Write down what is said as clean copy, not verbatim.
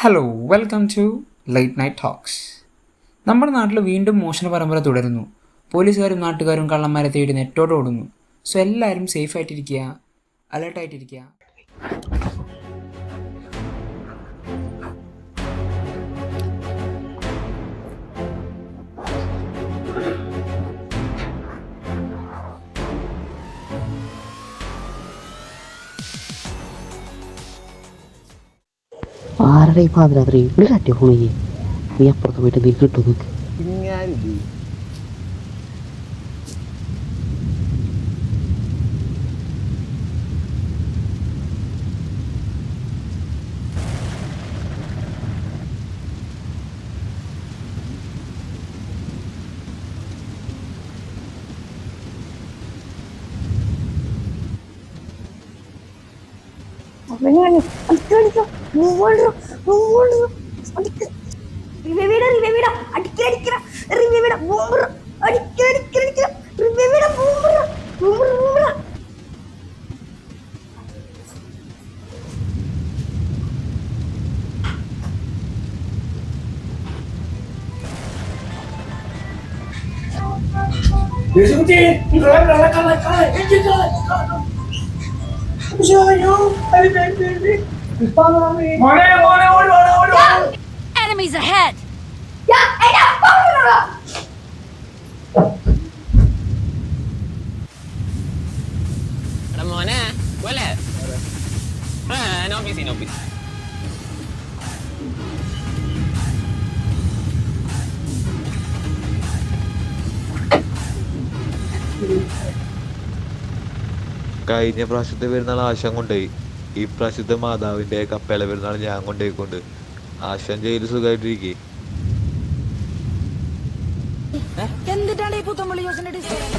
Hello, welcome to light night talks. നമ്മുടെ നാട്ടിൽ വീണ്ടും മോഷണ പരമ്പര തുടരുന്നു. പോലീസുകാരും നാട്ടുകാരും കള്ളന്മാരെ തേടി നെറ്റോടെ ഓടുന്നു. സോ എല്ലാവരും സേഫായിട്ടിരിക്കുക, അലേർട്ടായിട്ടിരിക്കുക. ആരുടെ ഈ പാതിരാത്രി ഇവിടെ കറ്റ ഫോണിക്ക് നീ അപ്പുറത്ത് പോയിട്ട് നീ കിട്ടും നോക്ക്. Enemies ahead! മോനെ പോലെ നോപ്പീസ് കഴിഞ്ഞ പ്രാവശ്യത്തെ പെരുന്നാൾ ആശാൻ കൊണ്ടുപോയി. ഈ പ്രാവശ്യത്തെ മാതാവിന്റെ കപ്പേള പെരുന്നാൾ ഞാൻ കൊണ്ടുപോയിക്കൊണ്ട് ആശാൻ ജയിലിൽ സുഖമായിട്ടിരിക്കെ. എന്തിട്ടാണ് ഈ പുത്തമ്പള്ളി ജോസിന്റെ ഡിസൈൻ?